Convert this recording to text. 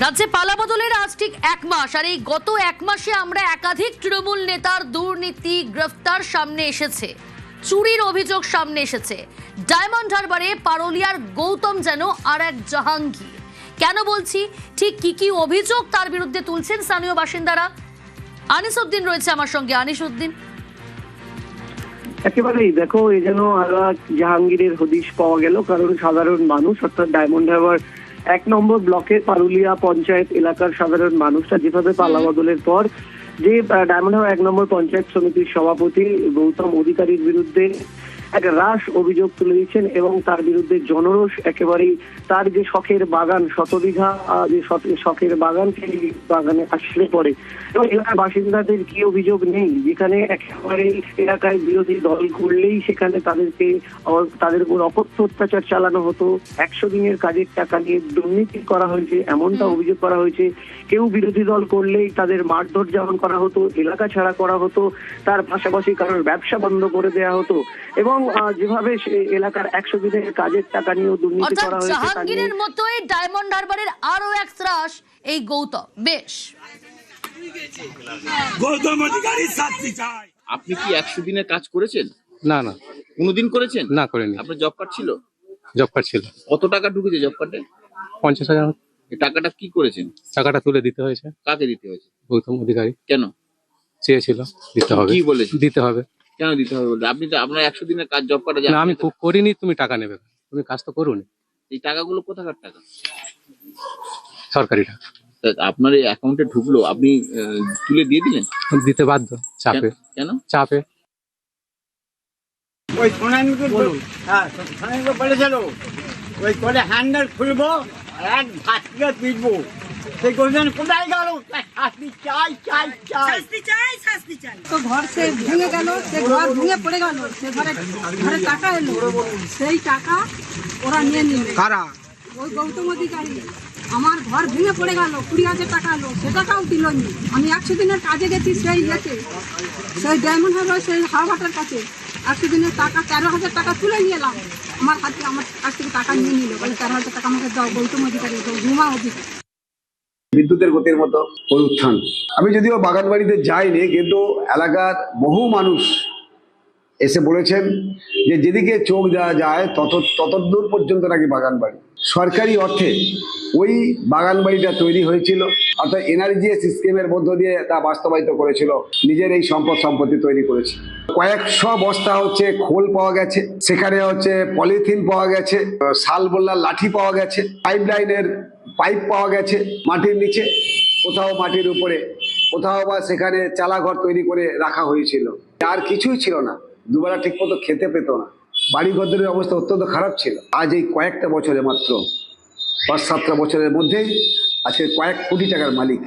রাজ্যে পালাবদলের আজ ঠিক 1 মাস, আর এই গত 1 মাসে আমরা একাধিক তৃণমূল নেতার দুর্নীতি গ্রেফতার সামনে এসেছে, চুরির অভিযোগ সামনে এসেছে। ডায়মন্ড হারবারে পারুলিয়ার গৌতম যেন আর এক জাহাঙ্গীর। কেন বলছি, ঠিক কি অভিযোগ তার বিরুদ্ধে তুলছেন স্থানীয় বাসিন্দারা। আনিসউদ্দিন রয়েছে আমার সঙ্গে। আনিসউদ্দিন, একেবারেই দেখো, এই যেন আরো জাহাঙ্গীরের হদিশ পাওয়া গেল। কারণ সাধারণ মানুষ, অর্থাৎ ডায়মন্ড হারবার 1 নম্বর ব্লকের পারুলিয়া পঞ্চায়েত এলাকার সাধারণ মানুষরা যেভাবে পালাবদলের পর যে ডায়মন্ড হারবার 1 নম্বর পঞ্চায়েত সমিতির সভাপতি গৌতম অধিকারীর বিরুদ্ধে এক রাশ অভিযোগ তুলে দিচ্ছেন এবং তার বিরুদ্ধে জনরোষ একেবারেই। তার যে শখের বাগান, শতবিঘা যে শখের বাগান, সেই বাগানে আসলে পড়ে এবং এলাকার বাসিন্দাদের কি অভিযোগ নেই, যেখানে একেবারেই এলাকায় বিরোধী দল করলেই সেখানে তাদের উপর অকথ্য অত্যাচার চালানো হতো। 100 দিনের কাজের টাকা নিয়ে দুর্নীতি করা হয়েছে, এমনটা অভিযোগ করা হয়েছে। কেউ বিরোধী দল করলেই তাদের মারধর যেমন করা হতো, এলাকা ছাড়া করা হতো, তার পাশাপাশি কারোর ব্যবসা বন্ধ করে দেওয়া হতো এবং যেভাবে এলাকার 100 দিনের কাজের টাকা নিয়েও দুর্নীতি করা হয়েছে। জাহাঙ্গীরের মতোই ডায়মন্ড হারবারের আরো এক ত্রাস এই গৌতম। বেশ, গৌতম অধিকারীর শাস্তি চাই। আপনি কি 100 দিনের কাজ করেছেন? না না, কোনোদিন করেছেন? না করিনি। আপনার জব কার্ড ছিল? জব কার্ড ছিল। কত টাকা ঢুকেছে জব কার্ডে? 50,000। এই টাকাটা কি করেছেন? টাকাটা তুলে দিতে হয়েছে। কাকে দিতে হয়েছে? গৌতম অধিকারী। কেন? চেয়েছিল দিতে হবে। কি বলেছে? দিতে হবে। কেন দিতে হবে বলতে? আপনি তো আপনার 100 দিনের কাজ জব কার্ডে না, আমি করিনি, তুমি টাকা নেবে। তুমি কাজ তো করোনি। এই টাকাগুলো কোথাকার টাকা? সরকারি টাকা। তা আপনার এই অ্যাকাউন্টে ঢুকলো, আপনি তুলে দিয়ে দিলেন? দিতে বাধ্য, চাপে। কেন? চাপে। ওই সোনামিকে বলুন, হ্যাঁ সোনামিকে বলেছিল ওই করে হ্যান্ডেল খুলবো এক ভাতকে পিটবো। সেই গোজন কোথায় গেল? শাস্তি চাই চাই চাই শাস্তি চাই। তো ঘর সে ভেঙে গেল, সে ঘর ভেঙে পড়ে গেল, সে ঘরে টাকা এলো, সেই টাকা ওরা নিয়ে নিল। কারা? ওই গৌতম অধিকারী। আমার ঘর ভেঙে পড়ে গেল, 20,000 টাকা এলো, সে টাকাও দিল নি। আমি 100 দিনের কাজে গেছি, সেই গেছে সেই ডায়মন্ড হারবার, সেই হাওয়াটার কাছে 100 দিনের টাকা 13,000 টাকা তুলে নিয়ে এলাম। আমার কাছ থেকে টাকা নিয়ে নিল, বলে 13,000 টাকা আমাকে দাও। গৌতম অধিকারী, রুমা অধিকারী। বিদ্যুতের গতির মতো অনুষ্ঠান। আমি যদিও বাগান বাড়িতে যাইনি, কিন্তু এলাকার বহু মানুষ এসে বলেছেন যে যেদিকে চোখ দেওয়া যায় ততদূর পর্যন্ত নাকি বাগান বাড়ি। সরকারি অর্থে ওই বাগান বাড়িটা তৈরি হয়েছিল, অর্থাৎ এনআরজিএস স্কিমের মধ্য দিয়ে তা বাস্তবায়িত করেছিল। নিজের এই সম্পত্তি তৈরি করেছে। কয়েকশো বস্তা হচ্ছে খোল পাওয়া গেছে, সেখানে হচ্ছে পলিথিন পাওয়া গেছে, শাল বল্লার লাঠি পাওয়া গেছে, পাইপলাইনের পাইপ পাওয়া গেছে মাটির নিচে, কোথাও মাটির উপরে, কোথাও বা সেখানে চালাঘর তৈরি করে রাখা হয়েছিল। আর কিছুই ছিল না, দুবেলা ঠিক মতো খেতে পেত না, বাড়ি ঘরের অবস্থা অত্যন্ত খারাপ ছিল। আজ এই কয়েকটা বছরে, মাত্র 5-7টা বছরের মধ্যেই আজকে কয়েক কোটি টাকার মালিক।